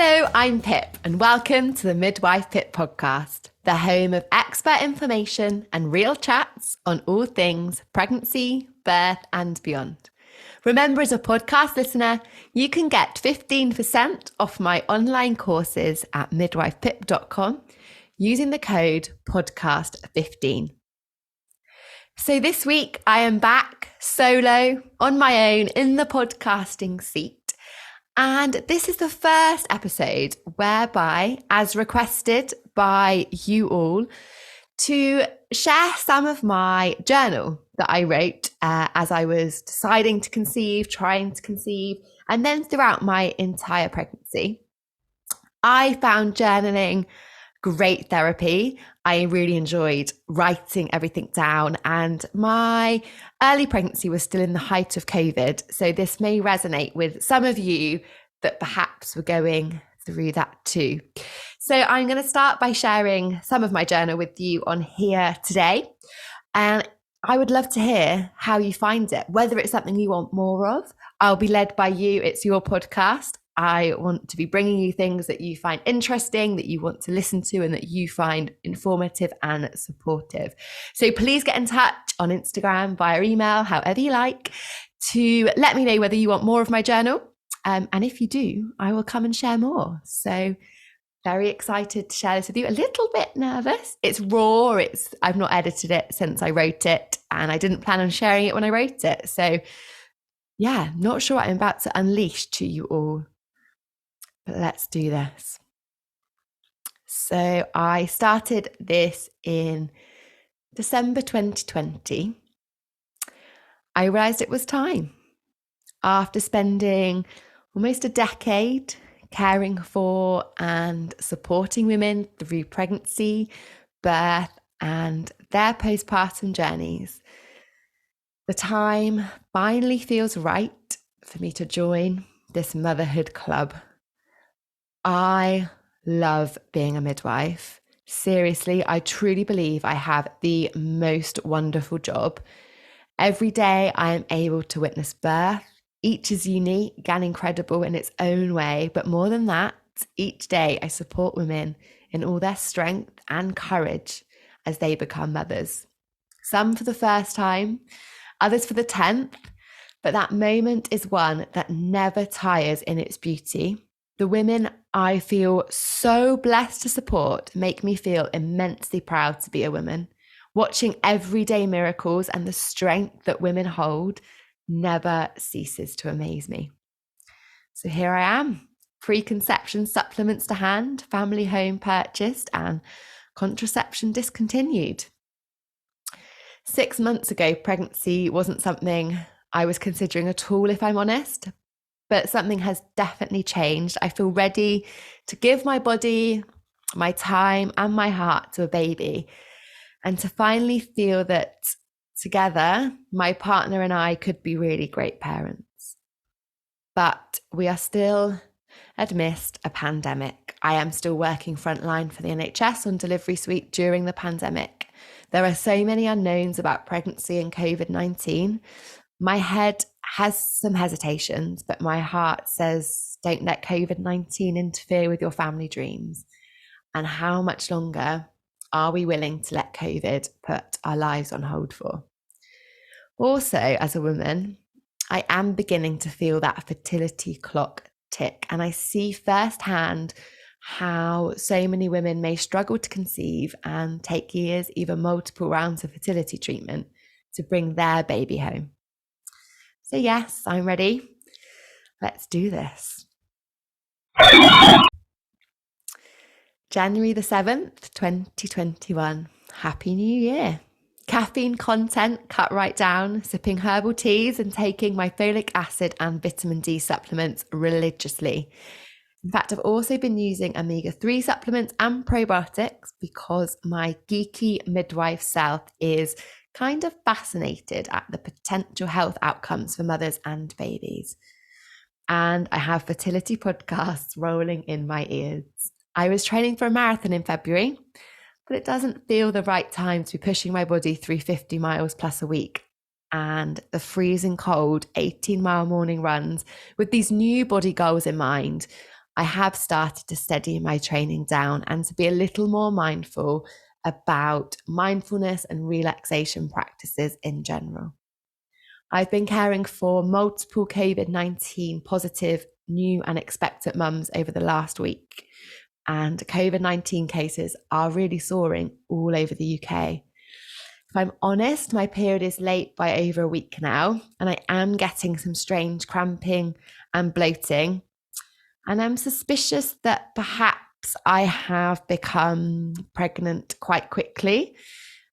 Hello, I'm Pip, and welcome to the Midwife Pip podcast, the home of expert information and real chats on all things pregnancy, birth, and beyond. Remember, as a podcast listener, you can get 15% off my online courses at midwifepip.com using the code podcast15. So this week I am back solo on my own in the podcasting seat. And this is the first episode whereby, as requested by you all, to share some of my journal that I wrote as I was deciding to conceive, trying to conceive, and then throughout my entire pregnancy. I found journaling great therapy. I really enjoyed writing everything down, and my early pregnancy was still in the height of COVID. So this may resonate with some of you that perhaps were going through that too. So I'm going to start by sharing some of my journal with you on here today. And I would love to hear how you find it, whether it's something you want more of. I'll be led by you. It's your podcast. I want to be bringing you things that you find interesting, that you want to listen to, and that you find informative and supportive. So please get in touch on Instagram, via email, however you like, to let me know whether you want more of my journal. And if you do, I will come and share more. So very excited to share this with you. A little bit nervous. It's raw. I've not edited it since I wrote it, and I didn't plan on sharing it when I wrote it. So yeah, not sure what I'm about to unleash to you all. But let's do this. So I started this in December 2020. I realised it was time. After spending almost a decade caring for and supporting women through pregnancy, birth, and their postpartum journeys, the time finally feels right for me to join this motherhood club. I love being a midwife. Seriously, I truly believe I have the most wonderful job. Every day I am able to witness birth. Each is unique and incredible in its own way. But more than that, each day I support women in all their strength and courage as they become mothers. Some for the first time, others for the 10th. But that moment is one that never tires in its beauty. The women I feel so blessed to support make me feel immensely proud to be a woman. Watching everyday miracles and the strength that women hold never ceases to amaze me. So here I am, preconception supplements to hand, family home purchased, and contraception discontinued. 6 months ago, pregnancy wasn't something I was considering at all, if I'm honest. But something has definitely changed. I feel ready to give my body, my time, and my heart to a baby, and to finally feel that together, my partner and I could be really great parents. But we are still amidst a pandemic. I am still working frontline for the NHS on delivery suite during the pandemic. There are so many unknowns about pregnancy and COVID-19. My head has some hesitations, but my heart says don't let COVID-19 interfere with your family dreams. And how much longer are we willing to let COVID put our lives on hold for? Also, as a woman, I am beginning to feel that fertility clock tick, and I see firsthand how so many women may struggle to conceive and take years, even multiple rounds of fertility treatment to bring their baby home. So yes, I'm ready. Let's do this. January the 7th, 2021. Happy New Year. Caffeine content cut right down, sipping herbal teas and taking my folic acid and vitamin D supplements religiously. In fact, I've also been using omega-3 supplements and probiotics because my geeky midwife self is kind of fascinated at the potential health outcomes for mothers and babies. And I have fertility podcasts rolling in my ears. I was training for a marathon in February, but it doesn't feel the right time to be pushing my body through 50 miles plus a week. And the freezing cold 18-mile morning runs with these new body goals in mind I have started to steady my training down and to be a little more mindful about mindfulness and relaxation practices in general. I've been caring for multiple COVID-19 positive new and expectant mums over the last week, and COVID-19 cases are really soaring all over the UK. If I'm honest, my period is late by over a week now, and I am getting some strange cramping and bloating. And I'm suspicious that perhaps I have become pregnant quite quickly.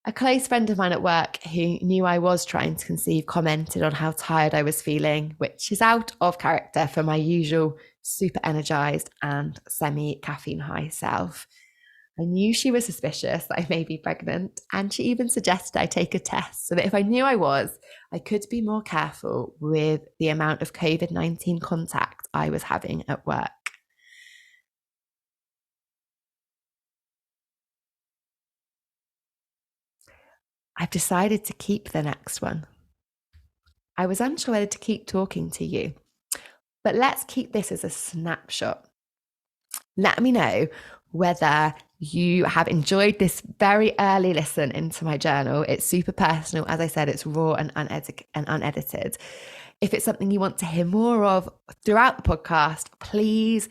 A close friend of mine at work who knew I was trying to conceive commented on how tired I was feeling, which is out of character for my usual super energized and semi-caffeine high self. I knew she was suspicious that I may be pregnant, and she even suggested I take a test so that if I knew I was, I could be more careful with the amount of COVID-19 contact I was having at work. I've decided to keep the next one. I was unsure whether to keep talking to you, but let's keep this as a snapshot. Let me know whether you have enjoyed this very early listen into my journal. It's super personal. As I said, it's raw and unedited. If it's something you want to hear more of throughout the podcast, please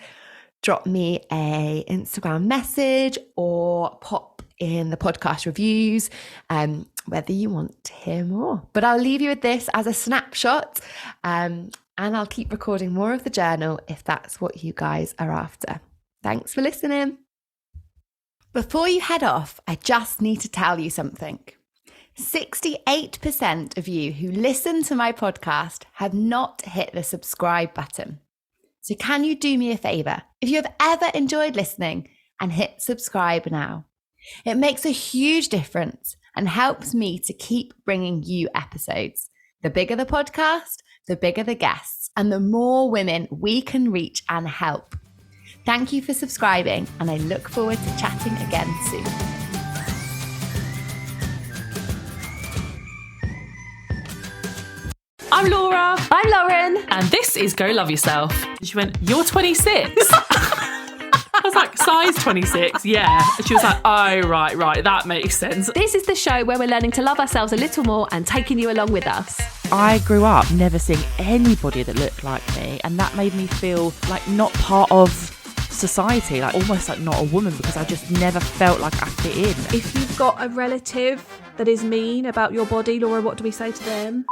drop me an Instagram message or pop in the podcast reviews, whether you want to hear more. But I'll leave you with this as a snapshot, and I'll keep recording more of the journal if that's what you guys are after. Thanks for listening. Before you head off, I just need to tell you something. 68% of you who listen to my podcast have not hit the subscribe button. So can you do me a favor? If you have ever enjoyed listening, and hit subscribe now. It makes a huge difference and helps me to keep bringing you episodes. The bigger the podcast, the bigger the guests, and the more women we can reach and help. Thank you for subscribing, and I look forward to chatting again soon. I'm Laura. I'm Lauren. And this is Go Love Yourself. She went, you're 26? I was like, size 26? Yeah. And she was like, oh, right, that makes sense. This is the show where we're learning to love ourselves a little more and taking you along with us. I grew up never seeing anybody that looked like me, and that made me feel like not part of society, like almost like not a woman, because I just never felt like I fit in. If you've got a relative that is mean about your body, Laura, what do we say to them?